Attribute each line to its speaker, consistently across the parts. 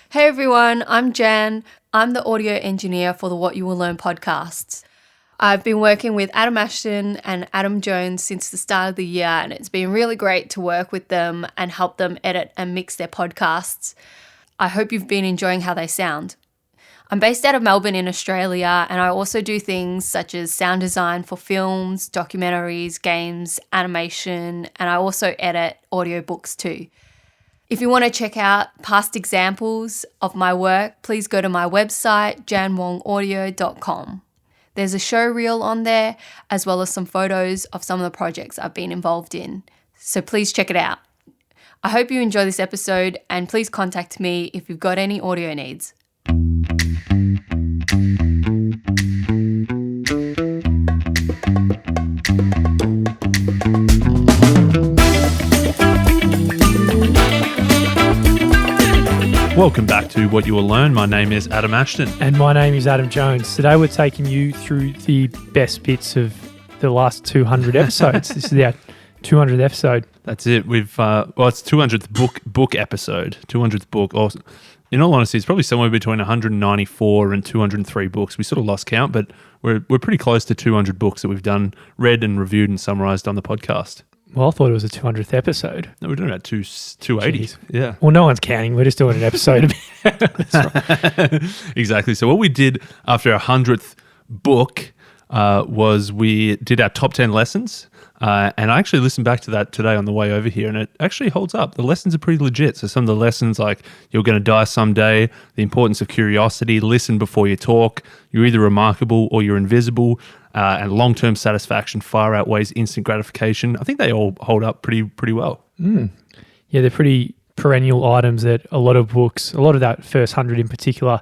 Speaker 1: Hey everyone, I'm Jan. I'm the audio engineer for the What You Will Learn podcasts. I've been working with Adam Ashton and Adam Jones since the start of the year, and it's been really great to work with them and help them edit and mix their podcasts. I hope you've been enjoying how they sound. I'm based out of Melbourne in Australia, and I also do things such as sound design for films, documentaries, games, animation, and I also edit audiobooks too. If you want to check out past examples of my work, please go to my website, janwongaudio.com. There's a show reel on there, as well as some photos of some of the projects I've been involved in. So please check it out. I hope you enjoy this episode, and please contact me if you've got any audio needs.
Speaker 2: Welcome back to What You Will Learn. My name is Adam Ashton.
Speaker 3: And my name is Adam Jones. Today we're taking you through the best bits of the last 200 episodes. This is our 200th episode.
Speaker 2: That's it. We've it's 200th book episode. 200th book. Or, in all honesty, it's probably somewhere between 194 and 203 books. We sort of lost count, but we're pretty close to 200 books that we've done, read and reviewed and summarised on the podcast.
Speaker 3: Well, I thought it was a 200th episode.
Speaker 2: No, we're doing about 280.
Speaker 3: Jeez.
Speaker 2: Yeah.
Speaker 3: Well, no one's counting. We're just doing an episode.
Speaker 2: That's right. Exactly. So what we did after our 100th book was we did our top 10 lessons. And I actually listened back to that today on the way over here, and it actually holds up. The lessons are pretty legit. So some of the lessons like you're going to die someday, the importance of curiosity, listen before you talk, you're either remarkable or you're invisible, and long-term satisfaction far outweighs instant gratification. I think they all hold up pretty well.
Speaker 3: Yeah, they're pretty perennial items that a lot of books, a lot of that first 100 in particular,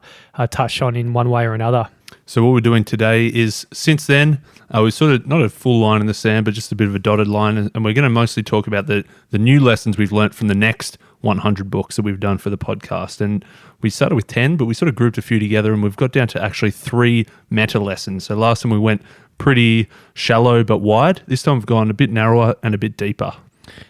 Speaker 3: touch on in one way or another.
Speaker 2: So what we're doing today is, since then, we've sort of, not a full line in the sand, but just a bit of a dotted line, and we're going to mostly talk about the new lessons we've learnt from the next 100 books that we've done for the podcast. And we started with 10, but we sort of grouped a few together, and we've got down to actually 3 meta lessons. So last time we went pretty shallow but wide. This time we've gone a bit narrower and a bit deeper.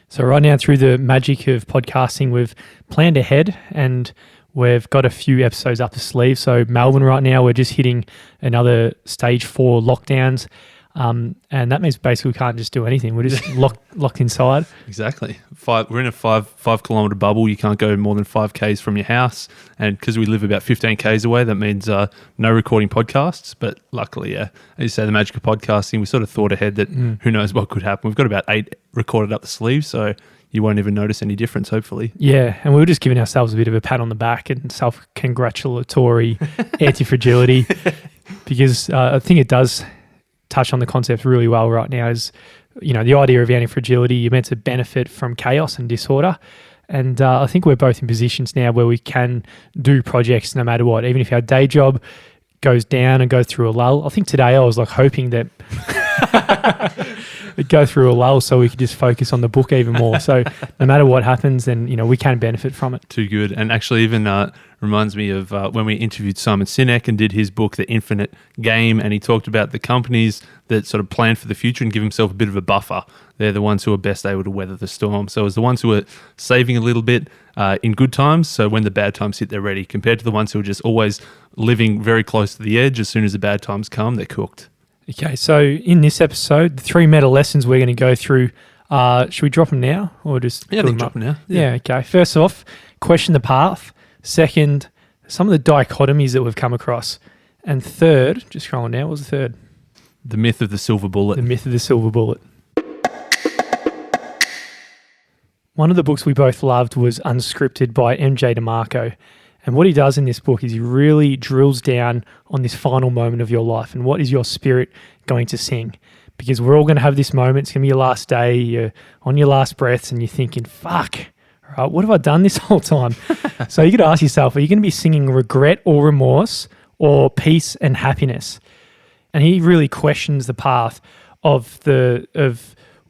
Speaker 3: So right now, through the magic of podcasting, we've planned ahead and we've got a few episodes up the sleeve. So Melbourne right now, we're just hitting another stage 4 lockdowns. And that means basically we can't just do anything. We're just locked inside.
Speaker 2: Exactly. We're in a 5 kilometre bubble. You can't go more than 5 Ks from your house. And because we live about 15 Ks away, that means no recording podcasts. But luckily, as you say, the magic of podcasting, we sort of thought ahead that who knows what could happen. We've got about 8 recorded up the sleeve, so you won't even notice any difference, hopefully.
Speaker 3: Yeah, and we were just giving ourselves a bit of a pat on the back and self-congratulatory anti-fragility because I think it does touch on the concept really well right now is, the idea of anti-fragility. You're meant to benefit from chaos and disorder. And I think we're both in positions now where we can do projects no matter what, even if our day job goes down and goes through a lull. I think today I was like hoping that it'd go through a lull so we could just focus on the book even more. So no matter what happens, then, we can benefit from it.
Speaker 2: Too good. And actually even reminds me of when we interviewed Simon Sinek and did his book, The Infinite Game, and he talked about the companies that sort of plan for the future and give themselves a bit of a buffer. They're the ones who are best able to weather the storm. So as the ones who are saving a little bit in good times, so when the bad times hit, they're ready, compared to the ones who are just always living very close to the edge. As soon as the bad times come, they're cooked. Okay,
Speaker 3: so in this episode, the 3 meta lessons we're going to go through, should we drop them now or just
Speaker 2: I think drop them now.
Speaker 3: Yeah, okay. First off, question the path. Second, some of the dichotomies that we've come across. And third, just scrolling down, what was the third?
Speaker 2: The myth of the silver bullet.
Speaker 3: The myth of the silver bullet. One of the books we both loved was Unscripted by MJ DeMarco. And what he does in this book is he really drills down on this final moment of your life and what is your spirit going to sing. Because we're all going to have this moment. It's going to be your last day. You're on your last breaths and you're thinking, fuck, right, what have I done this whole time? So you got to ask yourself, are you going to be singing regret or remorse or peace and happiness? And he really questions the path of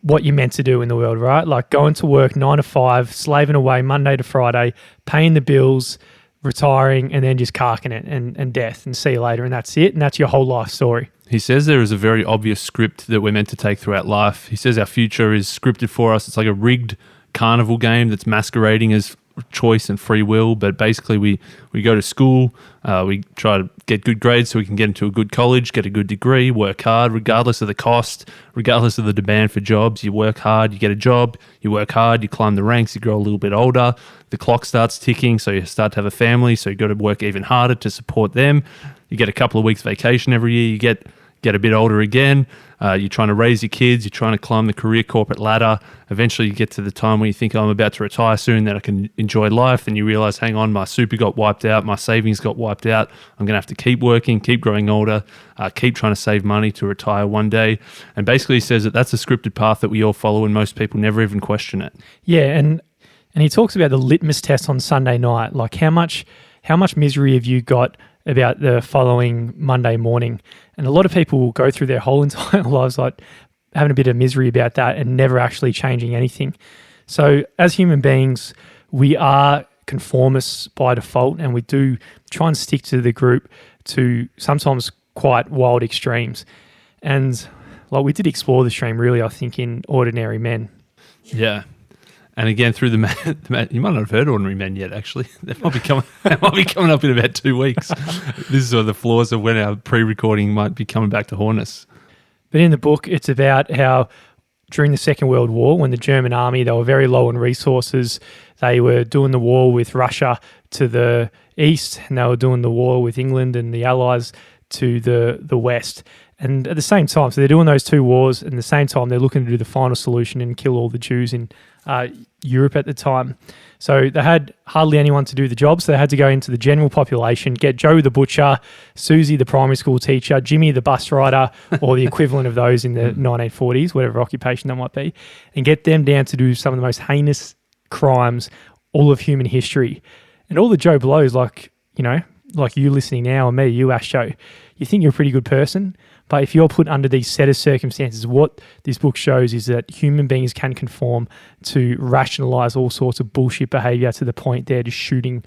Speaker 3: what you're meant to do in the world, right? Like going to work 9 to 5, slaving away Monday to Friday, paying the bills, retiring, and then just carking it and death and see you later, and that's it, and that's your whole life story.
Speaker 2: He says there is a very obvious script that we're meant to take throughout life. He says our future is scripted for us. It's like a rigged carnival game that's masquerading as choice and free will, but basically we go to school, we try to get good grades so we can get into a good college, get a good degree, work hard regardless of the cost, regardless of the demand for jobs. You work hard, you get a job, you work hard, you climb the ranks, you grow a little bit older, the clock starts ticking, so you start to have a family, so you got to work even harder to support them. You get a couple of weeks vacation every year, you get a bit older again, you're trying to raise your kids, you're trying to climb the career corporate ladder. Eventually you get to the time where you think, I'm about to retire soon, that I can enjoy life. Then you realize, hang on, my super got wiped out, my savings got wiped out. I'm going to have to keep working, keep growing older, keep trying to save money to retire one day. And basically he says that that's a scripted path that we all follow and most people never even question it.
Speaker 3: Yeah, and he talks about the litmus test on Sunday night, like how much misery have you got about the following Monday morning? And a lot of people will go through their whole entire lives like having a bit of misery about that and never actually changing anything. So as human beings, we are conformists by default, and we do try and stick to the group to sometimes quite wild extremes. And like we did explore the extreme really, I think, in Ordinary Men.
Speaker 2: Yeah. And again, through the man, you might not have heard Ordinary Men yet, actually. That might be coming up in about 2 weeks. This is sort of the flaws of when our pre-recording might be coming back to haunt us.
Speaker 3: But in the book, it's about how during the Second World War, when the German army, they were very low on resources. They were doing the war with Russia to the east, and they were doing the war with England and the Allies to the west. And at the same time, so they're doing those two wars, and at the same time, they're looking to do the final solution and kill all the Jews in Europe at the time. So they had hardly anyone to do the job, so they had to go into the general population, get Joe the butcher, Susie the primary school teacher, Jimmy the bus rider, or the equivalent of those in the 1940s, whatever occupation that might be, and get them down to do some of the most heinous crimes all of human history. And all the Joe Blows, like you listening now, or me, you Ash Joe, you think you're a pretty good person, but if you're put under these set of circumstances, what this book shows is that human beings can conform to rationalize all sorts of bullshit behavior to the point they're just shooting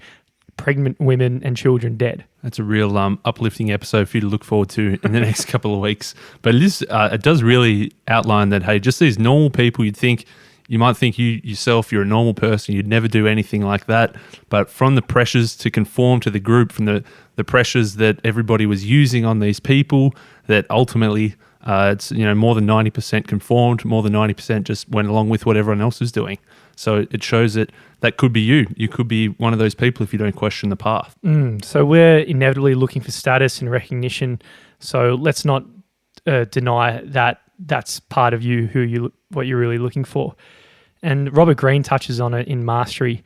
Speaker 3: pregnant women and children dead.
Speaker 2: That's a real uplifting episode for you to look forward to in the next couple of weeks. But it does really outline that, hey, just these normal people, you might think yourself, you're a normal person, you'd never do anything like that. But from the pressures to conform to the group, from the pressures that everybody was using on these people, that ultimately it's more than 90% conformed, more than 90% just went along with what everyone else was doing. So it shows that could be you. You could be one of those people if you don't question the path.
Speaker 3: So we're inevitably looking for status and recognition. So let's not deny that that's part of you, what you're really looking for. And Robert Greene touches on it in Mastery,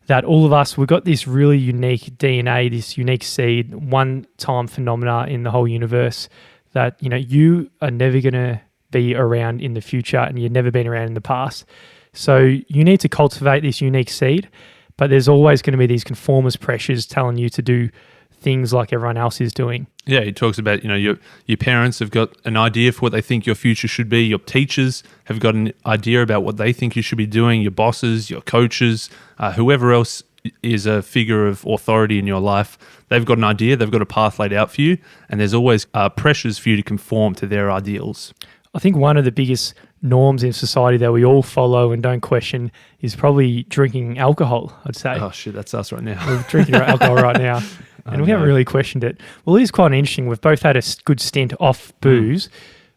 Speaker 3: that all of us, we've got this really unique DNA, this unique seed, one-time phenomena in the whole universe that, you are never going to be around in the future, and you've never been around in the past. So you need to cultivate this unique seed, but there's always going to be these conformist pressures telling you to do things like everyone else is doing.
Speaker 2: Yeah, he talks about, your parents have got an idea for what they think your future should be. Your teachers have got an idea about what they think you should be doing. Your bosses, your coaches, whoever else is a figure of authority in your life, they've got an idea, they've got a path laid out for you, and there's always pressures for you to conform to their ideals.
Speaker 3: I think one of the biggest norms in society that we all follow and don't question is probably drinking alcohol, I'd say.
Speaker 2: Oh shit, that's us right now.
Speaker 3: We're drinking alcohol right now. And we haven't really questioned it. Well, it is quite interesting. We've both had a good stint off booze.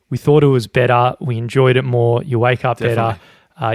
Speaker 3: We thought it was better. We enjoyed it more. You wake up better.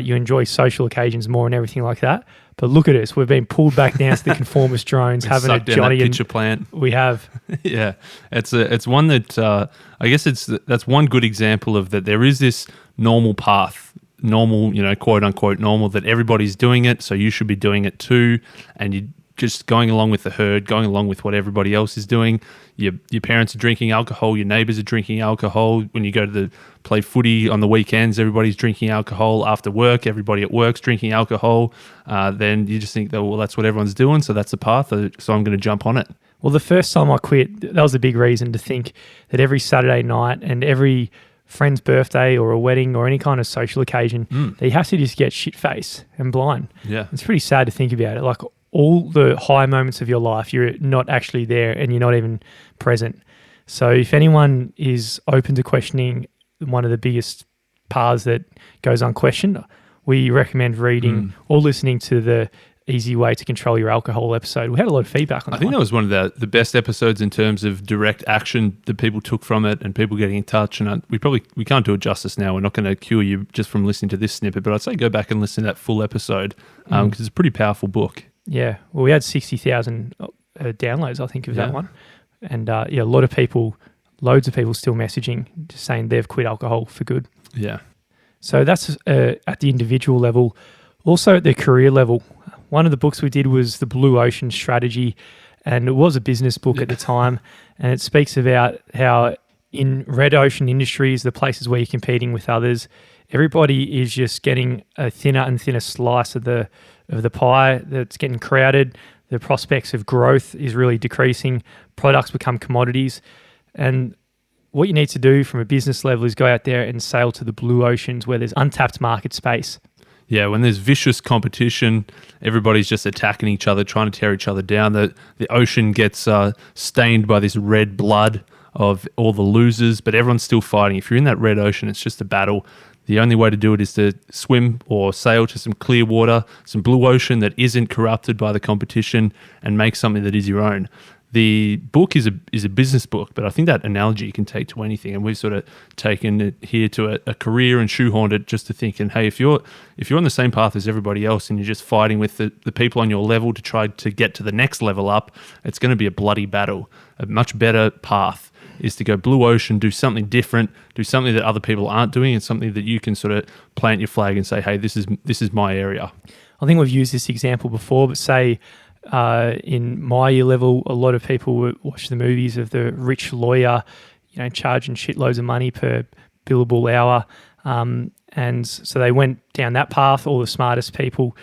Speaker 3: You enjoy social occasions more and everything like that. But look at us. We've been pulled back down to the conformist drones, having a Johnny
Speaker 2: that pitcher plant.
Speaker 3: We have.
Speaker 2: Yeah. It's one that I guess that's one good example of that there is this normal path, normal, quote unquote normal, that everybody's doing it, so you should be doing it too. And you just going along with the herd, going along with what everybody else is doing. Your parents are drinking alcohol, your neighbours are drinking alcohol. When you go to play footy on the weekends, everybody's drinking alcohol. After work, everybody at work's drinking alcohol. Then you just think that, well, that's what everyone's doing, so that's the path, so I'm going to jump on it.
Speaker 3: Well, the first time I quit, that was a big reason to think that every Saturday night and every friend's birthday or a wedding or any kind of social occasion, that you have to just get shit-faced and blind.
Speaker 2: Yeah.
Speaker 3: It's pretty sad to think about it. Like, all the high moments of your life, you're not actually there and you're not even present. So if anyone is open to questioning one of the biggest paths that goes unquestioned, we recommend reading or listening to the easy way to control your alcohol episode. We had a lot of feedback on that.
Speaker 2: I think that was one of the best episodes in terms of direct action that people took from it and people getting in touch. And we can't do it justice now. We're not going to cure you just from listening to this snippet, but I'd say go back and listen to that full episode because it's a pretty powerful book.
Speaker 3: Yeah. Well, we had 60,000 downloads, I think, of that one. And a lot of people, loads of people still messaging, just saying they've quit alcohol for good.
Speaker 2: Yeah.
Speaker 3: So that's at the individual level. Also at the career level, one of the books we did was The Blue Ocean Strategy, and it was a business book at the time, and it speaks about how in red ocean industries, the places where you're competing with others, everybody is just getting a thinner and thinner slice of the pie that's getting crowded. The prospects of growth is really decreasing. Products become commodities, and what you need to do from a business level is go out there and sail to the blue oceans where there's untapped market space.
Speaker 2: Yeah, when there's vicious competition, everybody's just attacking each other, trying to tear each other down. The ocean gets stained by this red blood of all the losers, but everyone's still fighting. If you're in that red ocean, it's just a battle. The only way to do it is to swim or sail to some clear water, some blue ocean that isn't corrupted by the competition, and make something that is your own. The book is a business book, but I think that analogy you can take to anything, and we've sort of taken it here to a career and shoehorned it just to thinking, hey, if you're on the same path as everybody else and you're just fighting with the people on your level to try to get to the next level up, it's going to be a bloody battle. A much better path is to go blue ocean, do something different, do something that other people aren't doing, and something that you can sort of plant your flag and say, hey, this is my area.
Speaker 3: I think we've used this example before, but say in my year level, a lot of people would watch the movies of the rich lawyer, charging shitloads of money per billable hour. And so they went down that path, all the smartest people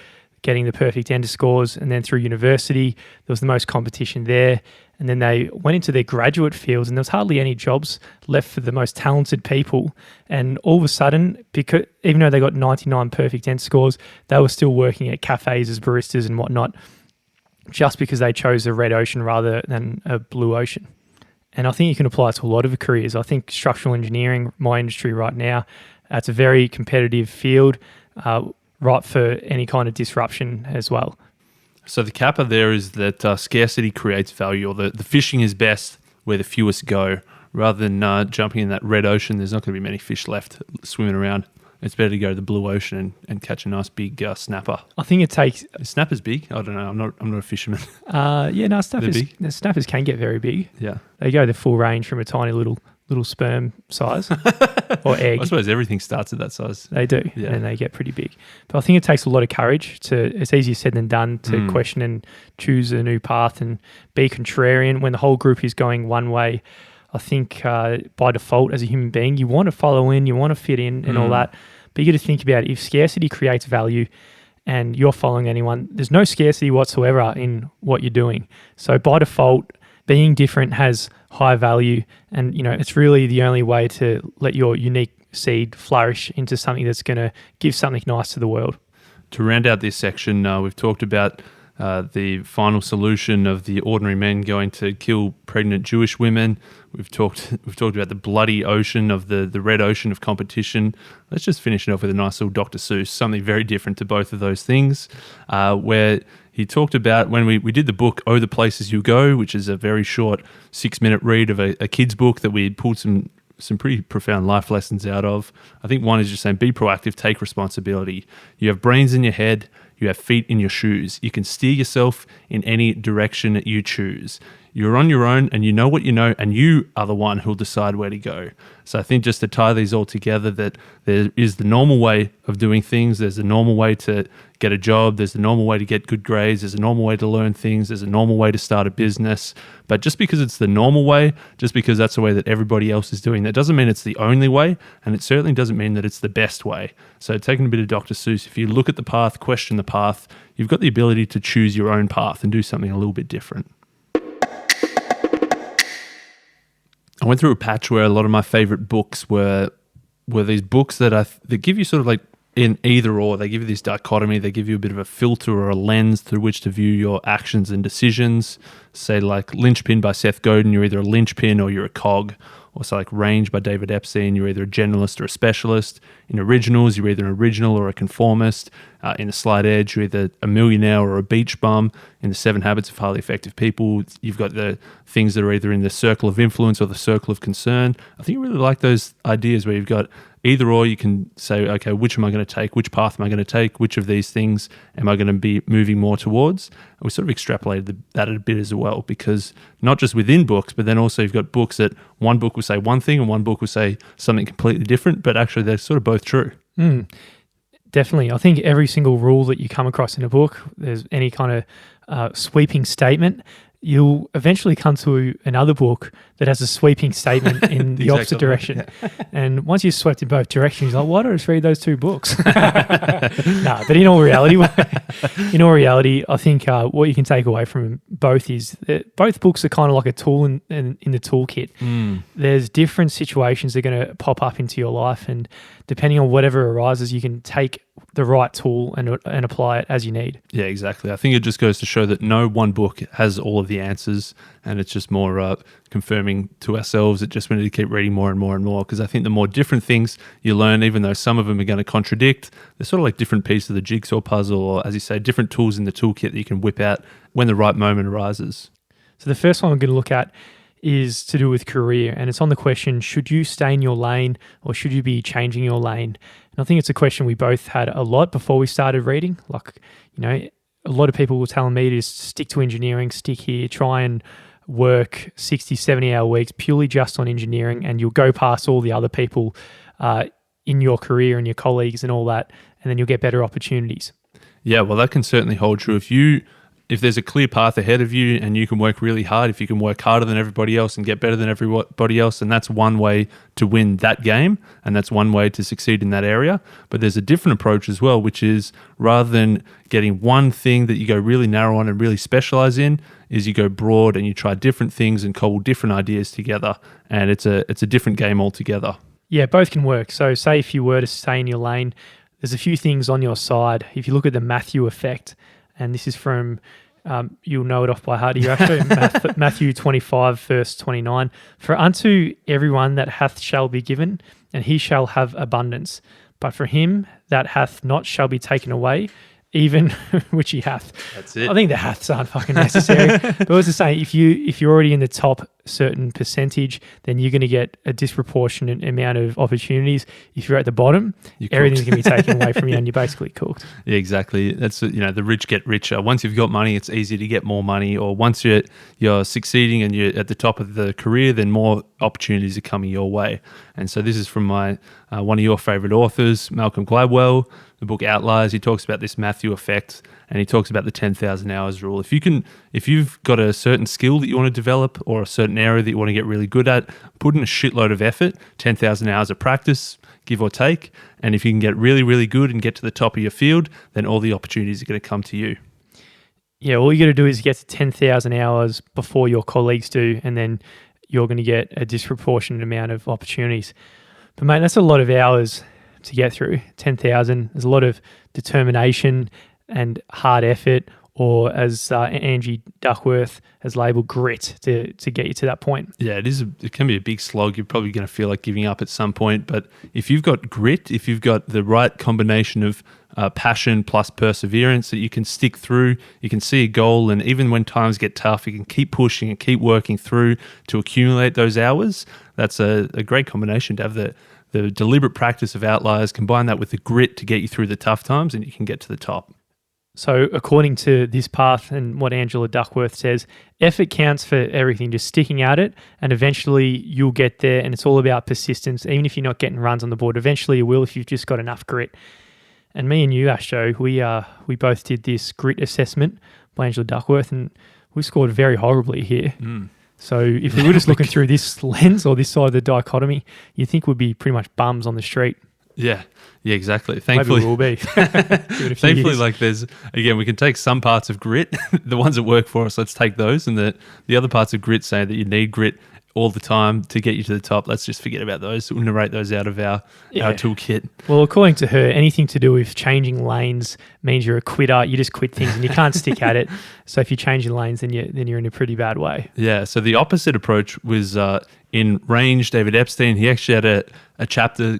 Speaker 3: getting the perfect ENDA scores. And then through university, there was the most competition there. And then they went into their graduate fields and there was hardly any jobs left for the most talented people. And all of a sudden, because even though they got 99 perfect ENDA scores, they were still working at cafes as baristas and whatnot, just because they chose a red ocean rather than a blue ocean. And I think you can apply it to a lot of careers. I think structural engineering, my industry right now, it's a very competitive field, ripe for any kind of disruption as well.
Speaker 2: So the capper there is that scarcity creates value, or the fishing is best where the fewest go. Rather than jumping in that red ocean, there's not going to be many fish left swimming around. It's better to go to the blue ocean and catch a nice big snapper.
Speaker 3: I think it takes...
Speaker 2: Is snappers big? I don't know. I'm not a fisherman.
Speaker 3: Snappers can get very big.
Speaker 2: Yeah.
Speaker 3: They go the full range from a tiny little sperm size or egg.
Speaker 2: I suppose everything starts at that size.
Speaker 3: They do, and they get pretty big. But I think it takes a lot of courage it's easier said than done to question and choose a new path and be contrarian when the whole group is going one way. I think by default as a human being, you want to follow in, you want to fit in and all that. But you got to think about it. If scarcity creates value and you're following anyone, there's no scarcity whatsoever in what you're doing. So by default, being different has high value, and it's really the only way to let your unique seed flourish into something that's going to give something nice to the world.
Speaker 2: To round out this section, we've talked about the final solution of the ordinary men going to kill pregnant Jewish women. We've talked about the bloody ocean of the red ocean of competition. Let's just finish it off with a nice little Dr. Seuss, something very different to both of those things, where he talked about when we did the book, Oh, the Places You Go, which is a very short 6-minute read of a kid's book that we pulled some pretty profound life lessons out of. I think one is just saying, be proactive, take responsibility. You have brains in your head, you have feet in your shoes. You can steer yourself in any direction that you choose. You're on your own and you know what you know, and you are the one who'll decide where to go. So I think just to tie these all together, that there is the normal way of doing things. There's a normal way to get a job. There's a normal way to get good grades. There's a normal way to learn things. There's a normal way to start a business. But just because it's the normal way, just because that's the way that everybody else is doing, that doesn't mean it's the only way, and it certainly doesn't mean that it's the best way. So taking a bit of Dr. Seuss, if you look at the path, question the path, you've got the ability to choose your own path and do something a little bit different. I went through a patch where a lot of my favorite books were these books that give you sort of like in either or. They give you this dichotomy. They give you a bit of a filter or a lens through which to view your actions and decisions. say like Linchpin by Seth Godin, you're either a linchpin or you're a cog. Or so like Range by David Epstein, you're either a generalist or a specialist. In Originals, you're either an original or a conformist. In The Slight Edge, you're either a millionaire or a beach bum. In The 7 Habits of Highly Effective People, you've got the things that are either in the circle of influence or the circle of concern. I think you really like those ideas where you've got either or. You can say, okay, which am I going to take? Which path am I going to take? Which of these things am I going to be moving more towards? And we sort of extrapolated that a bit as well, because not just within books, but then also you've got books that one book will say one thing and one book will say something completely different, but actually they're sort of both true.
Speaker 3: Definitely. I think every single rule that you come across in a book, there's any kind of sweeping statement, you'll eventually come to another book that has a sweeping statement in the opposite direction. Yeah. And once you've swept in both directions, you're like, why don't I just read those two books? Nah, but in all reality, I think what you can take away from both is that both books are kind of like a tool in the toolkit. There's different situations that are going to pop up into your life, and depending on whatever arises, you can take the right tool and apply it as you need.
Speaker 2: Yeah, exactly. I think it just goes to show that no one book has all of the answers, and it's just more confirming to ourselves that just we need to keep reading more and more and more, because I think the more different things you learn, even though some of them are going to contradict, they're sort of like different pieces of the jigsaw puzzle, or as you say, different tools in the toolkit that you can whip out when the right moment arises.
Speaker 3: So the first one I'm going to look at is to do with career, and it's on the question, should you stay in your lane or should you be changing your lane? And I think it's a question we both had a lot before we started reading. Like, a lot of people were telling me to just stick to engineering, stick here, try and work 60, 70-hour weeks purely just on engineering, and you'll go past all the other people in your career and your colleagues and all that, and then you'll get better opportunities.
Speaker 2: Yeah, well, that can certainly hold true. If there's a clear path ahead of you and you can work really hard, if you can work harder than everybody else and get better than everybody else, and that's one way to win that game, and that's one way to succeed in that area. But there's a different approach as well, which is rather than getting one thing that you go really narrow on and really specialize in, is you go broad and you try different things and cobble different ideas together, and it's a different game altogether.
Speaker 3: Yeah, both can work. So say if you were to stay in your lane, there's a few things on your side. If you look at the Matthew effect, and this is from, you'll know it off by heart, you actually, Matthew 25, verse 29. For unto everyone that hath shall be given, and he shall have abundance. But for him that hath not shall be taken away, even which he hath.
Speaker 2: That's it.
Speaker 3: I think the haths aren't fucking necessary. But I was to say, if you're already in the top certain percentage, then you're going to get a disproportionate amount of opportunities. If you're at the bottom, everything's going to be taken away from you, and you're basically cooked.
Speaker 2: Yeah, exactly. That's the rich get richer. Once you've got money, it's easy to get more money. Or once you're succeeding and you're at the top of the career, then more opportunities are coming your way. And so this is from my one of your favorite authors, Malcolm Gladwell. The book Outliers, he talks about this Matthew effect, and he talks about the 10,000 hours rule. If you've got a certain skill that you want to develop or a certain area that you want to get really good at, put in a shitload of effort, 10,000 hours of practice, give or take. And if you can get really, really good and get to the top of your field, then all the opportunities are going to come to you.
Speaker 3: Yeah, all you got to do is get to 10,000 hours before your colleagues do, and then you're going to get a disproportionate amount of opportunities. But mate, that's a lot of hours to get through. 10,000. There's a lot of determination and hard effort, or as Angie Duckworth has labelled, grit to get you to that point.
Speaker 2: Yeah, it can be a big slog. You're probably going to feel like giving up at some point. But if you've got grit, if you've got the right combination of passion plus perseverance that you can stick through, you can see a goal, and even when times get tough, you can keep pushing and keep working through to accumulate those hours. That's a great combination to have the deliberate practice of Outliers, combine that with the grit to get you through the tough times, and you can get to the top.
Speaker 3: So according to this path and what Angela Duckworth says, effort counts for everything, just sticking at it, and eventually you'll get there, and it's all about persistence. Even if you're not getting runs on the board, eventually you will if you've just got enough grit. And me and you, Ashjo, we both did this grit assessment by Angela Duckworth, and we scored very horribly here. So if we were just looking through this lens or this side of the dichotomy, you'd think we'd be pretty much bums on the street.
Speaker 2: Yeah, exactly. Thankfully,
Speaker 3: maybe we'll be.
Speaker 2: Thankfully, like we can take some parts of grit, the ones that work for us, let's take those. And the other parts of grit say that you need grit all the time to get you to the top. Let's just forget about those. We'll narrate those out of our toolkit.
Speaker 3: Well, according to her, anything to do with changing lanes means you're a quitter. You just quit things and you can't stick at it. So if you change your lanes, then you're in a pretty bad way.
Speaker 2: Yeah. So the opposite approach was in Range, David Epstein. He actually had a chapter,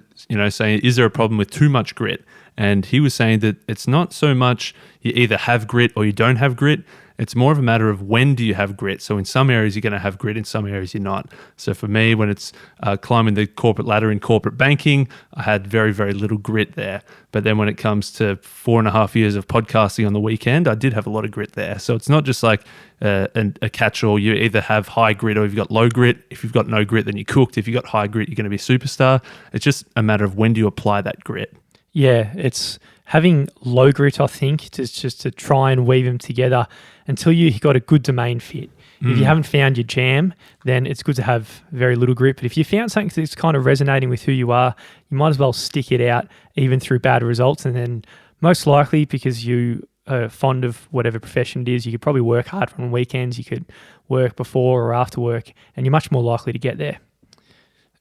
Speaker 2: saying, is there a problem with too much grit? And he was saying that it's not so much you either have grit or you don't have grit. It's more of a matter of when do you have grit. So in some areas, you're going to have grit. In some areas, you're not. So for me, when it's climbing the corporate ladder in corporate banking, I had very, very little grit there. But then when it comes to 4.5 years of podcasting on the weekend, I did have a lot of grit there. So it's not just like a catch-all. You either have high grit or you've got low grit. If you've got no grit, then you're cooked. If you've got high grit, you're going to be a superstar. It's just a matter of when do you apply that grit.
Speaker 3: Yeah, it's having low grit, I think, just to try and weave them together until you got a good domain fit. If you haven't found your jam, then it's good to have very little grit. But if you found something that's kind of resonating with who you are, you might as well stick it out even through bad results. And then most likely, because you are fond of whatever profession it is, you could probably work hard on weekends. You could work before or after work, and you're much more likely to get there.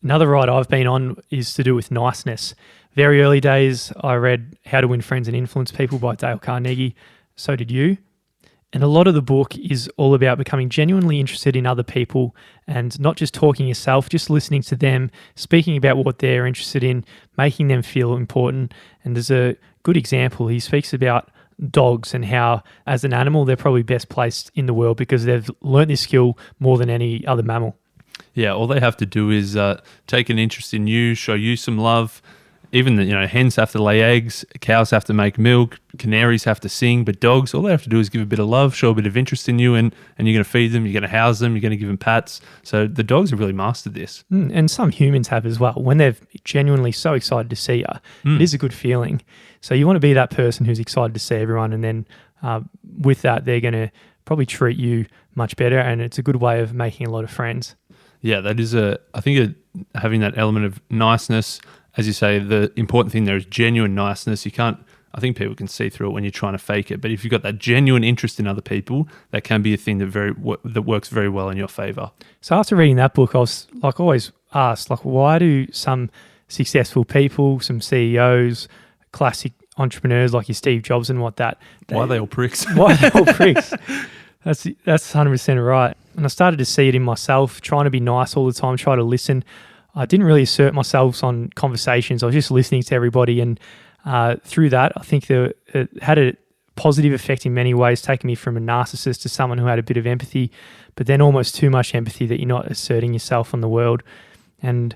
Speaker 3: Another ride I've been on is to do with niceness. Very early days, I read How to Win Friends and Influence People by Dale Carnegie. So did you. And a lot of the book is all about becoming genuinely interested in other people and not just talking yourself, just listening to them, speaking about what they're interested in, making them feel important. And there's a good example. He speaks about dogs and how, as an animal, they're probably best placed in the world because they've learnt this skill more than any other mammal.
Speaker 2: Yeah, all they have to do is take an interest in you, show you some love. Even hens have to lay eggs, cows have to make milk, canaries have to sing, but dogs, all they have to do is give a bit of love, show a bit of interest in you, and you're going to feed them, you're going to house them, you're going to give them pats. So the dogs have really mastered this.
Speaker 3: And some humans have as well. When they're genuinely so excited to see you, it is a good feeling. So you want to be that person who's excited to see everyone, and then with that, they're going to probably treat you much better, and it's a good way of making a lot of friends.
Speaker 2: Yeah, that is having that element of niceness. As you say, the important thing there is genuine niceness. I think people can see through it when you're trying to fake it. But if you've got that genuine interest in other people, that can be a thing that works very well in your favor.
Speaker 3: So after reading that book, I was always asked, why do some successful people, some CEOs, classic entrepreneurs like your Steve Jobs and
Speaker 2: why are they all pricks?
Speaker 3: Why are they all pricks? That's 100% right. And I started to see it in myself, trying to be nice all the time, try to listen. I didn't really assert myself on conversations. I was just listening to everybody. And through that, I think it had a positive effect in many ways, taking me from a narcissist to someone who had a bit of empathy, but then almost too much empathy that you're not asserting yourself on the world. And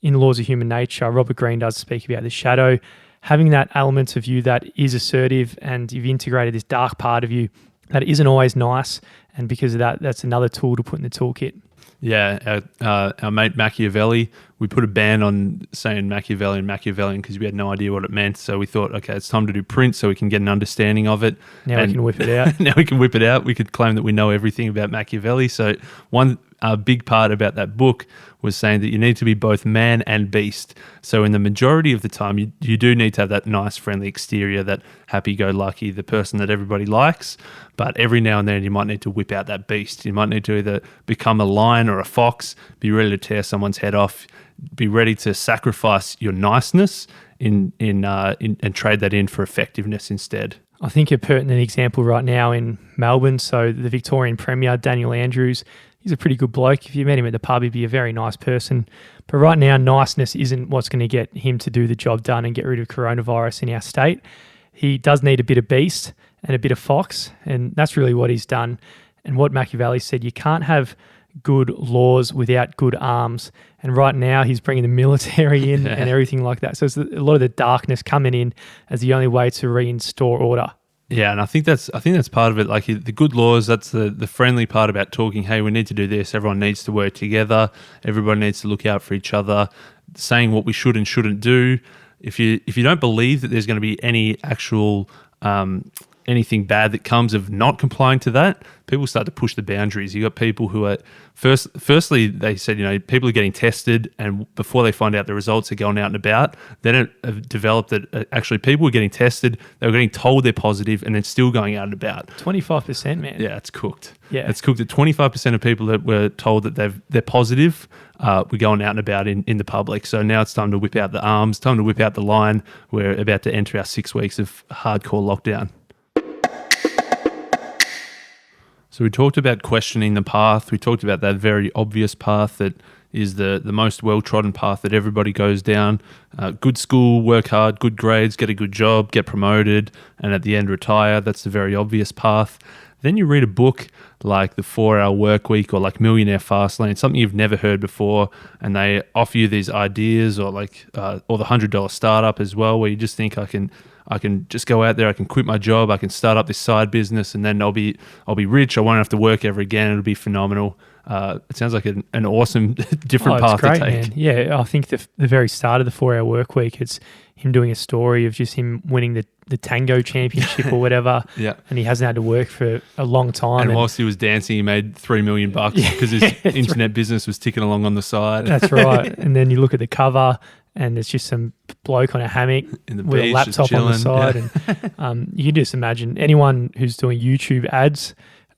Speaker 3: in Laws of Human Nature, Robert Greene does speak about the shadow, having that element of you that is assertive, and you've integrated this dark part of you that isn't always nice. And because of that, that's another tool to put in the toolkit.
Speaker 2: Yeah, our mate Machiavelli, we put a ban on saying Machiavelli and Machiavellian because we had no idea what it meant. So we thought, okay, it's time to do print so we can get an understanding of it.
Speaker 3: Now we can whip it out.
Speaker 2: Now we can whip it out. We could claim that we know everything about Machiavelli. So one big part about that book was saying that you need to be both man and beast. So in the majority of the time, you do need to have that nice, friendly exterior, that happy-go-lucky, the person that everybody likes. But every now and then, you might need to whip out that beast. You might need to either become a lion or a fox, be ready to tear someone's head off, be ready to sacrifice your niceness and trade that in for effectiveness instead.
Speaker 3: I think a pertinent example right now in Melbourne, so the Victorian Premier, Daniel Andrews, he's a pretty good bloke. If you met him at the pub, he'd be a very nice person. But right now, niceness isn't what's going to get him to do the job done and get rid of coronavirus in our state. He does need a bit of beast and a bit of fox, and that's really what he's done. And what Machiavelli said, you can't have good laws without good arms. And right now, he's bringing the military in and everything like that. So it's a lot of the darkness coming in as the only way to reinstore order.
Speaker 2: Yeah, and I think that's part of it. Like the good laws, that's the friendly part about talking. Hey, we need to do this. Everyone needs to work together. Everybody needs to look out for each other. Saying what we should and shouldn't do. If you don't believe that there's going to be any actual anything bad that comes of not complying to that, people start to push the boundaries. You got people who are firstly, they said, people are getting tested, and before they find out the results, are going out and about. Then it developed that actually people were getting tested, they were getting told they're positive, and then still going out and about.
Speaker 3: 25%, man.
Speaker 2: Yeah, it's cooked.
Speaker 3: Yeah,
Speaker 2: it's cooked. At 25% of people that were told that they're positive were going out and about in the public. So now it's time to whip out the arms, time to whip out the line. We're about to enter our 6 weeks of hardcore lockdown. So we talked about questioning the path. We talked about that very obvious path that is the most well-trodden path that everybody goes down. Good school, work hard, good grades, get a good job, get promoted, and at the end retire. That's the very obvious path. Then you read a book like The 4-Hour Workweek or like Millionaire Fastlane, something you've never heard before, and they offer you these ideas, or the $100 startup as well, where you just think I can just go out there, I can quit my job, I can start up this side business, and then I'll be rich. I won't have to work ever again. It'll be phenomenal. It sounds like an awesome different path
Speaker 3: great,
Speaker 2: to take.
Speaker 3: Man. Yeah, I think the very start of the 4-Hour Workweek, it's him doing a story of just him winning the tango championship or whatever.
Speaker 2: Yeah,
Speaker 3: and he hasn't had to work for a long time.
Speaker 2: And whilst he was dancing, he made $3 million because his internet business was ticking along on the side.
Speaker 3: That's right. And then you look at the cover, and it's just some bloke on a hammock with a laptop on the side. Yeah. And you can just imagine anyone who's doing YouTube ads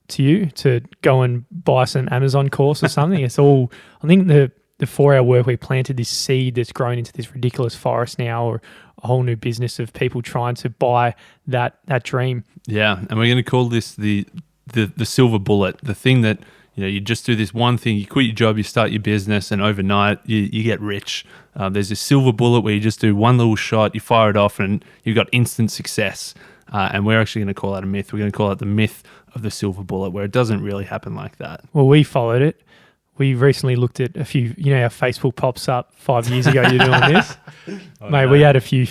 Speaker 3: to you to go and buy some Amazon course or something. It's all, I think the 4-Hour Workweek planted this seed that's grown into this ridiculous forest now, or a whole new business of people trying to buy that dream.
Speaker 2: Yeah, and we're going to call this the silver bullet, the thing that, you just do this one thing, you quit your job, you start your business, and overnight you get rich. There's this silver bullet where you just do one little shot, you fire it off, and you've got instant success. And we're actually going to call that a myth. We're going to call it the myth of the silver bullet, where it doesn't really happen like that.
Speaker 3: Well, we followed it. We recently looked at a few, how Facebook pops up 5 years ago, you're doing this. Mate, we had a few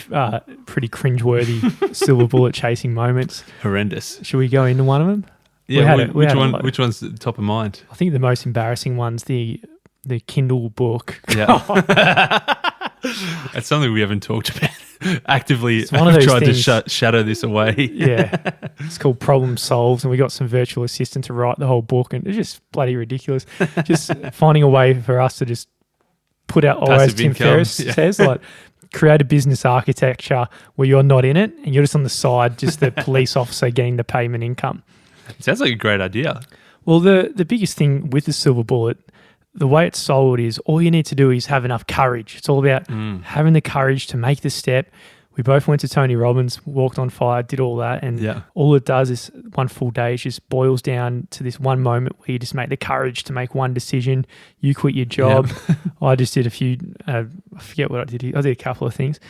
Speaker 3: pretty cringeworthy silver bullet chasing moments.
Speaker 2: Horrendous.
Speaker 3: Should we go into one of them?
Speaker 2: Yeah, which one's top of mind?
Speaker 3: I think the most embarrassing one's the Kindle book.
Speaker 2: Yeah. That's something we haven't talked about actively.
Speaker 3: It's one of those
Speaker 2: tried
Speaker 3: things,
Speaker 2: to shadow this away.
Speaker 3: Yeah. It's called Problem Solved, and we got some virtual assistant to write the whole book, and it's just bloody ridiculous. Just finding a way for us to just put out, or as Tim Ferriss says, like, create a business architecture where you're not in it and you're just on the side, just the police officer getting the payment income.
Speaker 2: It sounds like a great idea.
Speaker 3: Well, the biggest thing with the silver bullet, the way it's sold is all you need to do is have enough courage. It's all about having the courage to make the step. We both went to Tony Robbins, walked on fire, did all that. And all it does is one full day, it just boils down to this one moment where you just make the courage to make one decision. You quit your job. I just did a few, I forget what I did. I did a couple of things.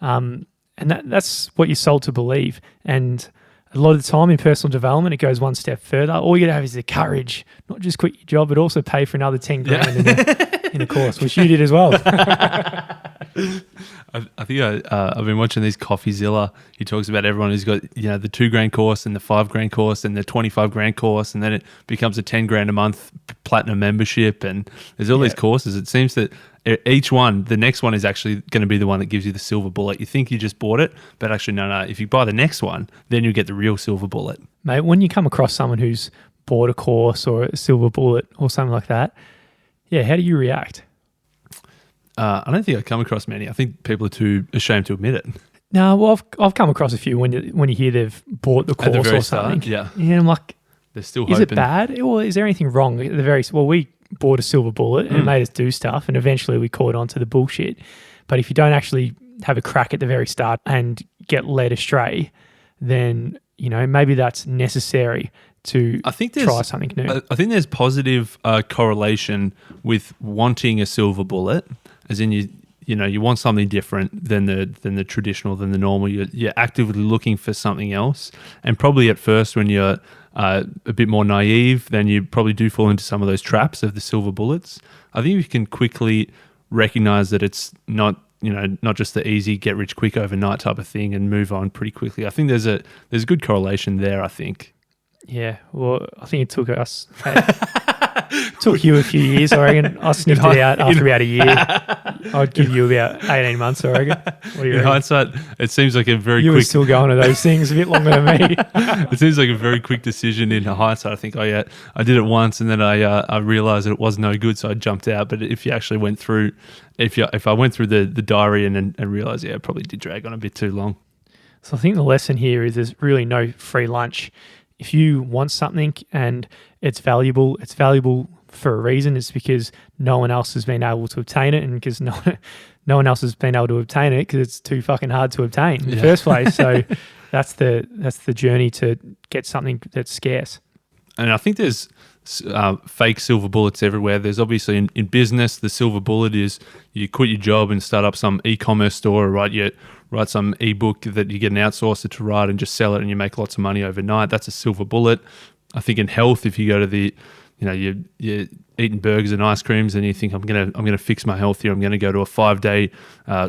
Speaker 3: And that's what you're sold to believe. And a lot of the time in personal development, it goes one step further. All you got to have is the courage, not just quit your job, but also pay for another 10 grand in a course, which you did as well.
Speaker 2: I think I've been watching these CoffeeZilla. He talks about everyone who's got the $2,000 course and the $5,000 course and the $25,000 course, and then it becomes a $10,000 a month platinum membership. And there's all these courses. It seems that each one, the next one is actually going to be the one that gives you the silver bullet. You think you just bought it, but actually no. If you buy the next one, then you get the real silver bullet.
Speaker 3: Mate, when you come across someone who's bought a course or a silver bullet or something like that, how do you react?
Speaker 2: I don't think I've come across many. I think people are too ashamed to admit it.
Speaker 3: No, well, I've come across a few when you hear they've bought the course or something.
Speaker 2: Yeah,
Speaker 3: I'm like,
Speaker 2: they're still hoping.
Speaker 3: Is it bad? Or is there anything wrong? We bought a silver bullet and it made us do stuff, and eventually we caught on to the bullshit. But if you don't actually have a crack at the very start and get led astray, then maybe that's necessary to try something new.
Speaker 2: I think there's positive correlation with wanting a silver bullet, as in you want something different than the traditional, than the normal. You're actively looking for something else, and probably at first when you're a bit more naive, then you probably do fall into some of those traps of the silver bullets. I think you can quickly recognize that it's not just the easy get rich quick overnight type of thing and move on pretty quickly. I think there's a good correlation there, I think.
Speaker 3: Yeah, well, I think it took took you a few years. I reckon I sniffed it out after about a year. I'd give you about 18 months, I reckon. What do you
Speaker 2: In
Speaker 3: reckon?
Speaker 2: hindsight, it seems like a very
Speaker 3: You were
Speaker 2: quick.
Speaker 3: still going to those things a bit longer than me.
Speaker 2: It seems like a very quick decision in hindsight. I think, oh yeah, I did it once, and then I realized that it was no good, so I jumped out. But if you actually went through, if I went through the diary and realized, yeah, it probably did drag on a bit too long.
Speaker 3: So I think the lesson here is there's really no free lunch. If you want something and it's valuable for a reason. It's because no one else has been able to obtain it, and because no one else has been able to obtain it because it's too fucking hard to obtain in the first place. So that's the journey to get something that's scarce.
Speaker 2: And I think there's fake silver bullets everywhere. There's obviously in business, the silver bullet is you quit your job and start up some e-commerce store, or write some ebook that you get an outsourcer to write and just sell it, and you make lots of money overnight. That's a silver bullet. I think in health, if you go to you're eating burgers and ice creams, and you think I'm gonna fix my health here. I'm gonna go to a 5-day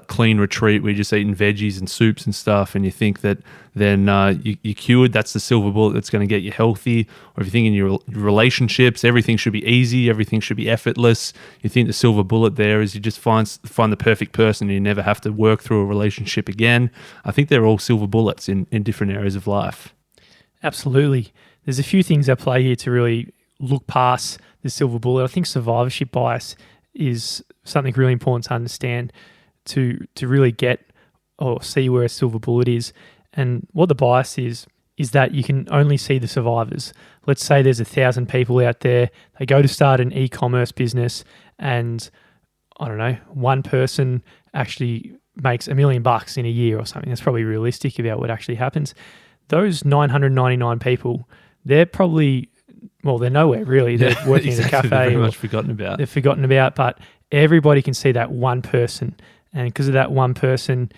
Speaker 2: clean retreat where you're just eating veggies and soups and stuff, and you think that then you're cured. That's the silver bullet that's going to get you healthy. Or if you think in your relationships, everything should be easy, everything should be effortless. You think the silver bullet there is you just find the perfect person, and you never have to work through a relationship again. I think they're all silver bullets in different areas of life.
Speaker 3: Absolutely. There's a few things at play here to really look past the silver bullet. I think survivorship bias is something really important to understand to really get or see where a silver bullet is. And what the bias is that you can only see the survivors. Let's say there's 1,000 people out there. They go to start an e-commerce business, and I don't know, one person actually makes $1 million in a year or something. That's probably realistic about what actually happens. Those 999 people, they're probably, well, they're nowhere really. They're working in a cafe.
Speaker 2: They're very much forgotten about.
Speaker 3: They're forgotten about, but everybody can see that one person. And because of that one person,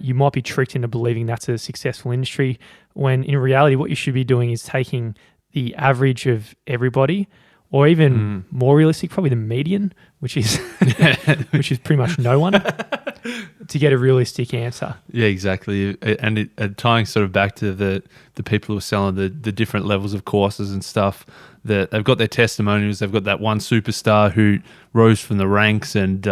Speaker 3: you might be tricked into believing that's a successful industry, when in reality, what you should be doing is taking the average of everybody, or even more realistic, probably the median, which is pretty much no one, to get a realistic answer.
Speaker 2: Yeah, exactly. And tying sort of back to the people who are selling the different levels of courses and stuff, that they've got their testimonials. They've got that one superstar who rose from the ranks and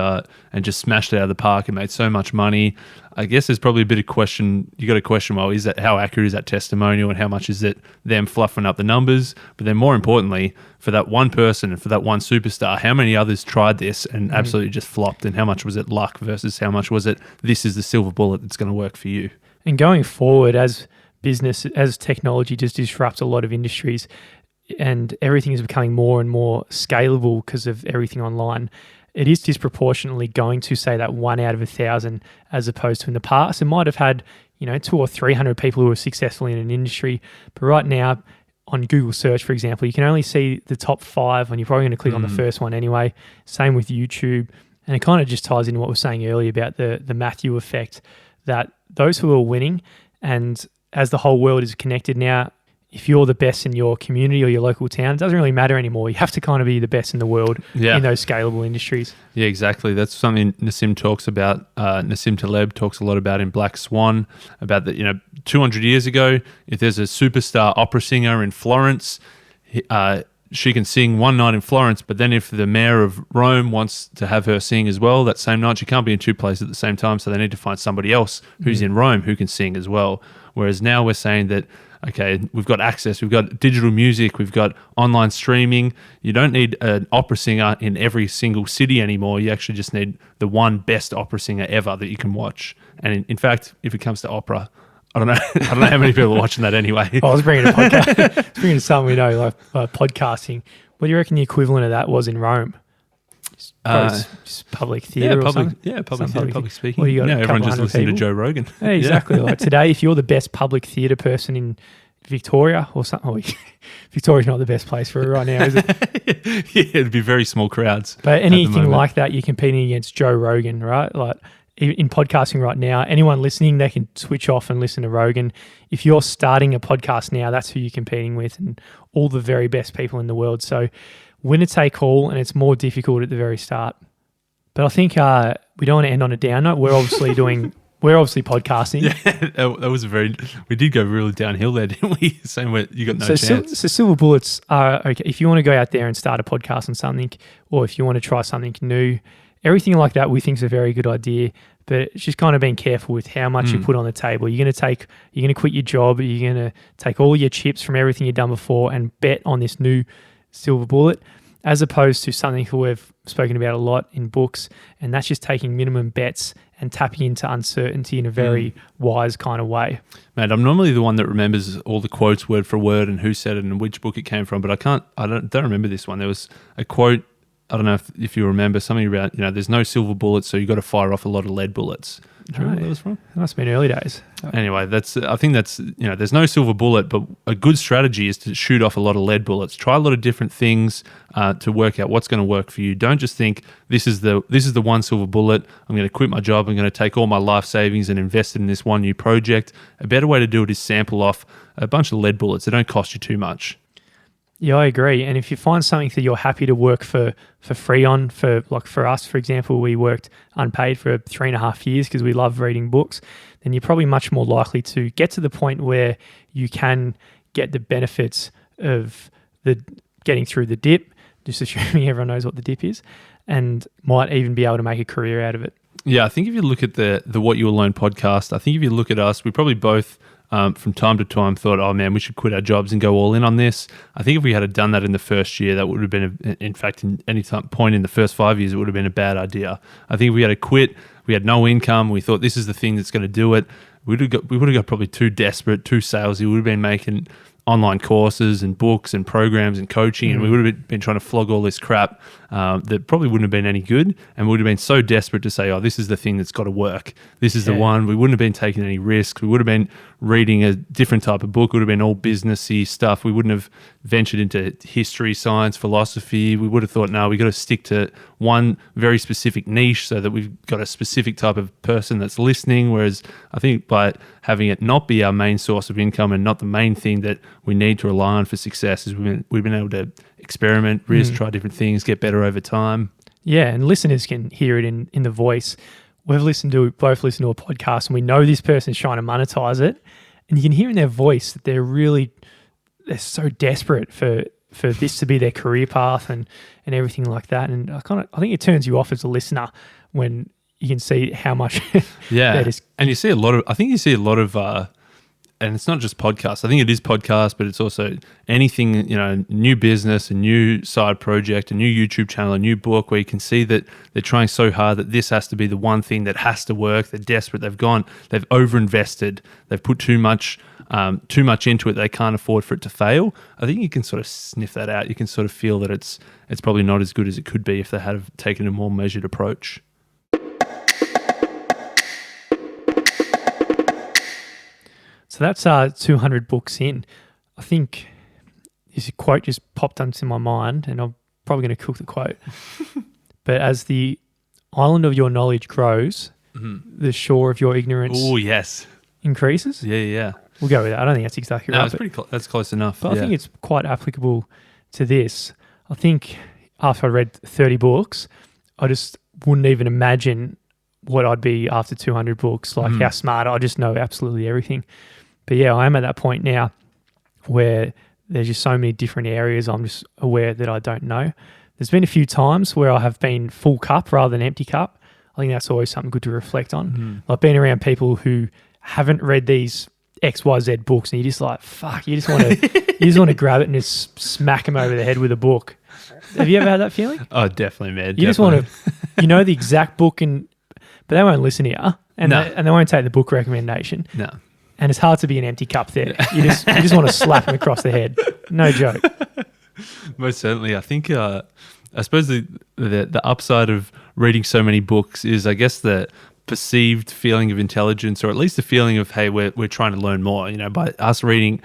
Speaker 2: just smashed it out of the park and made so much money. I guess there's probably a bit of question. You got to question, well, how accurate is that testimonial, and how much is it them fluffing up the numbers? But then more importantly, for that one person and for that one superstar, how many others tried this and absolutely just flopped? And how much was it luck versus how much was it this is the silver bullet that's going to work for you?
Speaker 3: And going forward, as business, as technology just disrupts a lot of industries, and everything is becoming more and more scalable because of everything online, it is disproportionately going to say that 1 out of 1,000, as opposed to in the past. It might have had 200 or 300 people who were successful in an industry, but right now on Google search, for example, you can only see the top 5, and you're probably going to click on the first one anyway. Same with YouTube. And it kind of just ties into what we were saying earlier about the Matthew effect, that those who are winning, and as the whole world is connected now, if you're the best in your community or your local town, it doesn't really matter anymore. You have to kind of be the best in the world in those scalable industries. Yeah,
Speaker 2: exactly. That's something Nassim talks about. Nassim Taleb talks a lot about in Black Swan, about that, 200 years ago, if there's a superstar opera singer in Florence, she can sing one night in Florence, but then if the mayor of Rome wants to have her sing as well that same night, she can't be in 2 places at the same time, so they need to find somebody else who's in Rome who can sing as well. Whereas now we're saying that, okay, we've got access, we've got digital music, we've got online streaming. You don't need an opera singer in every single city anymore. You actually just need the one best opera singer ever that you can watch. And in fact, if it comes to opera, I don't know how many people are watching that anyway.
Speaker 3: I was bringing a podcast, bringing something we know, like podcasting. What do you reckon the equivalent of that was in Rome? Just public theatre or something?
Speaker 2: Yeah, public speaking.
Speaker 3: Well, you got
Speaker 2: everyone just listening to Joe Rogan.
Speaker 3: Yeah, exactly. Like today, if you're the best public theatre person in Victoria or something, Victoria's not the best place for it right now, is it?
Speaker 2: Yeah, it'd be very small crowds.
Speaker 3: But anything like that, you're competing against Joe Rogan, right? Like in podcasting right now, anyone listening, they can switch off and listen to Rogan. If you're starting a podcast now, that's who you're competing with, and all the very best people in the world. So winner take all, and it's more difficult at the very start. But I think we don't want to end on a down note. We're obviously podcasting.
Speaker 2: Yeah, that was we did go really downhill there, didn't we? Saying where you got no chance.
Speaker 3: So silver bullets are okay. If you want to go out there and start a podcast on something, or if you want to try something new, everything like that we think is a very good idea, but it's just kind of being careful with how much you put on the table. You're going to quit your job, you're going to take all your chips from everything you've done before and bet on this new silver bullet, as opposed to something that we've spoken about a lot in books, and that's just taking minimum bets and tapping into uncertainty in a very wise kind of way.
Speaker 2: Mate, I'm normally the one that remembers all the quotes word for word and who said it and which book it came from, but I don't remember this one. There was a quote, I don't know if you remember, something about, there's no silver bullets, so you got to fire off a lot of lead bullets. Do you remember where that was from?
Speaker 3: It must have been early days.
Speaker 2: Anyway, I think that's there's no silver bullet, but a good strategy is to shoot off a lot of lead bullets. Try a lot of different things to work out what's going to work for you. Don't just think this is the one silver bullet. I'm going to quit my job. I'm going to take all my life savings and invest it in this one new project. A better way to do it is sample off a bunch of lead bullets. They don't cost you too much.
Speaker 3: Yeah, I agree. And if you find something that you're happy to work for free on, for us, for example, we worked unpaid for 3.5 years because we love reading books, then you're probably much more likely to get to the point where you can get the benefits of the getting through the dip, just assuming everyone knows what the dip is, and might even be able to make a career out of it.
Speaker 2: Yeah, I think if you look at the What You Will Learn podcast, I think if you look at us, we probably both from time to time thought, oh man, we should quit our jobs and go all in on this. I think if we had done that in the first year, that would have been, in fact, in any point in the first 5 years, it would have been a bad idea. I think if we had to quit, we had no income, we thought this is the thing that's going to do it, we would have got probably too desperate, too salesy. We would have been making online courses and books and programs and coaching, and we would have been trying to flog all this crap that probably wouldn't have been any good, and we would have been so desperate to say, oh, this is the thing that's got to work. This is the one. We wouldn't have been taking any risks. We would have been reading a different type of book. It would have been all businessy stuff. We wouldn't have ventured into history, science, philosophy. We would have thought, no, we got to stick to one very specific niche so that we've got a specific type of person that's listening, whereas I think by having it not be our main source of income and not the main thing that we need to rely on for success, is we've been able to experiment, risk, try different things, get better over time.
Speaker 3: Yeah, and listeners can hear it in the voice. We've both listened to a podcast, and we know this person's trying to monetize it, and you can hear in their voice that they're so desperate for this to be their career path and everything like that. And I think it turns you off as a listener when you can see how much that is.
Speaker 2: And you see a lot of and it's not just podcasts. I think it is podcasts, but it's also anything, new business, a new side project, a new YouTube channel, a new book, where you can see that they're trying so hard that this has to be the one thing that has to work. They're desperate. They've overinvested. They've put too much into it. They can't afford for it to fail. I think you can sort of sniff that out. You can sort of feel that it's probably not as good as it could be if they had taken a more measured approach.
Speaker 3: So that's 200 books in. I think this quote just popped into my mind, and I'm probably going to cook the quote. But as the island of your knowledge grows, the shore of your ignorance increases.
Speaker 2: Yeah.
Speaker 3: We'll go with that. I don't think that's exactly right.
Speaker 2: That's close enough.
Speaker 3: But I think it's quite applicable to this. I think after I read 30 books, I just wouldn't even imagine what I'd be after 200 books, like how smart I just know absolutely everything. But yeah, I am at that point now where there's just so many different areas I'm just aware that I don't know. There's been a few times where I have been full cup rather than empty cup. I think that's always something good to reflect on. I've been around people who haven't read these XYZ books, and you're just like, fuck, you just want to grab it and just smack them over the head with a book. Have you ever had that feeling?
Speaker 2: Oh, definitely, man.
Speaker 3: You just want to, the exact book, but they won't listen to you, and they won't take the book recommendation.
Speaker 2: No.
Speaker 3: And it's hard to be an empty cup there. You just want to slap them across the head. No joke.
Speaker 2: Most certainly. I think, I suppose the upside of reading so many books is, I guess, the perceived feeling of intelligence, or at least the feeling of, hey, we're trying to learn more. By us reading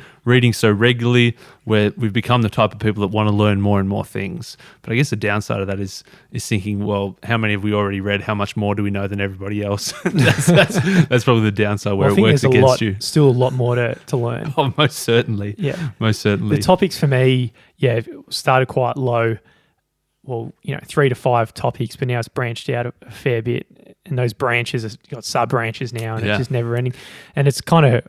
Speaker 2: so regularly, we've become the type of people that want to learn more and more things. But I guess the downside of that is thinking, well, how many have we already read? How much more do we know than everybody else? that's probably the downside where it works against you.
Speaker 3: Still a lot more to learn.
Speaker 2: Oh, most certainly.
Speaker 3: Yeah,
Speaker 2: most certainly.
Speaker 3: The topics for me, started quite low. Well, 3 to 5 topics, but now it's branched out a fair bit. And those branches have got sub-branches now, and it's just never ending. And it's kind of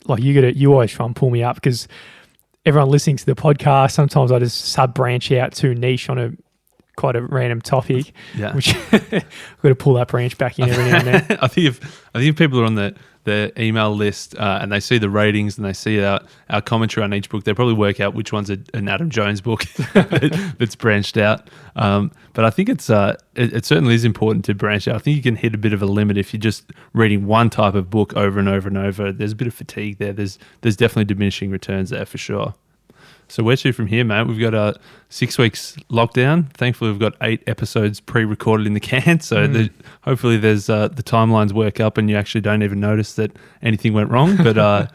Speaker 3: like you always try and pull me up, because everyone listening to the podcast, sometimes I just sub-branch out too niche on a quite a random topic.
Speaker 2: Yeah.
Speaker 3: Which I've got to pull that branch back in every now and then.
Speaker 2: I think if people are on the email list and they see the ratings and they see our commentary on each book, they probably work out which one's an Adam Jones book that's branched out. But I think it certainly is important to branch out. I think you can hit a bit of a limit if you're just reading one type of book over and over and over. There's a bit of fatigue there. There's definitely diminishing returns there for sure. So where to from here, mate? We've got 6 weeks lockdown. Thankfully, we've got 8 episodes pre-recorded in the can. So hopefully there's the timelines work up and you actually don't even notice that anything went wrong. But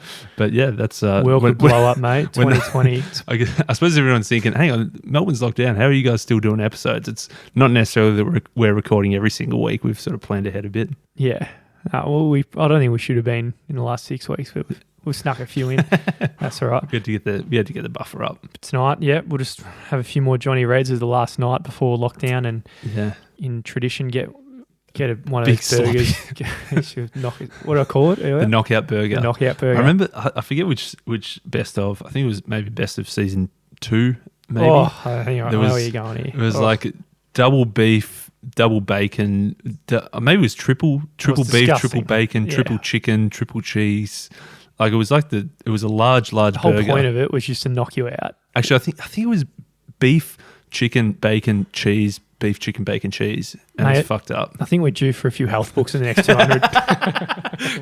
Speaker 2: yeah, that's...
Speaker 3: world could blow up, mate. 2020.
Speaker 2: I suppose everyone's thinking, hang on, Melbourne's locked down. How are you guys still doing episodes? It's not necessarily that we're recording every single week. We've sort of planned ahead a bit.
Speaker 3: Yeah. I don't think we should have been in the last 6 weeks, but we snuck a few in. That's all right.
Speaker 2: We had to get the buffer up.
Speaker 3: Tonight, we'll just have a few more Johnny Reds as the last night before lockdown, and in tradition, get one of
Speaker 2: Big
Speaker 3: those burgers. What do I call it?
Speaker 2: The knockout burger.
Speaker 3: The knockout burger.
Speaker 2: I remember, I forget which best of. I think it was maybe best of season 2, maybe.
Speaker 3: Oh, I think I know where you're going here.
Speaker 2: It was like double beef, double bacon. Maybe it was triple beef,
Speaker 3: disgusting.
Speaker 2: triple bacon, triple chicken, triple cheese. Like it was a large burger.
Speaker 3: The whole point of it was just to knock you out.
Speaker 2: Actually, I think it was beef, chicken, bacon, cheese, beef, chicken, bacon, cheese, and it's fucked up.
Speaker 3: I think we're due for a few health books in the next 200.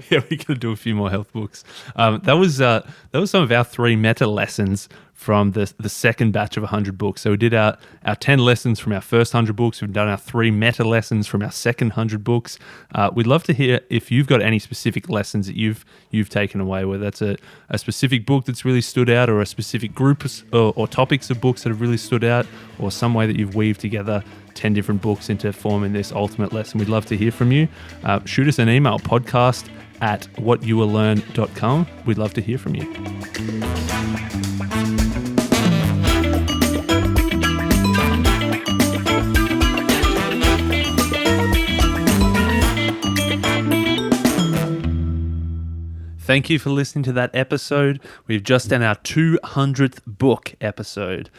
Speaker 2: Yeah, we got to do a few more health books. That was some of our 3 meta lessons from the second batch of 100 books. So we did our 10 lessons from our first 100 books. We've done our 3 meta lessons from our second 100 books. We'd love to hear if you've got any specific lessons that you've taken away, whether that's a specific book that's really stood out, or a specific group or topics of books that have really stood out, or some way that you've weaved together 10 different books into forming this ultimate lesson. We'd love to hear from you. Shoot us an email, podcast@whatyoullearn.com. We'd love to hear from you. Thank you for listening to that episode. We've just done our 200th book episode.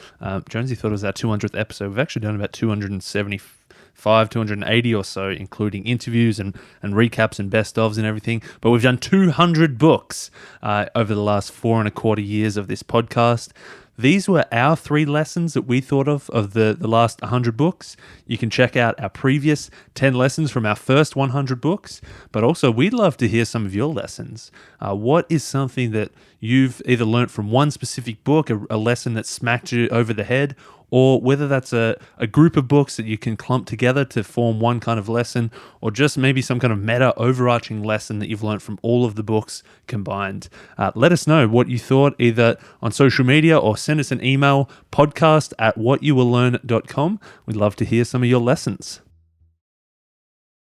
Speaker 2: Jonesy thought it was our 200th episode. We've actually done about 275, 280 or so, including interviews and recaps and best ofs and everything. But we've done 200 books over the last 4.25 years of this podcast. These were our 3 lessons that we thought of the last 100 books. You can check out our previous 10 lessons from our first 100 books, but also we'd love to hear some of your lessons. What is something that you've either learnt from one specific book, a lesson that smacked you over the head, or whether that's a group of books that you can clump together to form one kind of lesson, or just maybe some kind of meta overarching lesson that you've learned from all of the books combined. Let us know what you thought either on social media or send us an email, podcast@whatyoullearn.com. We'd love to hear some of your lessons.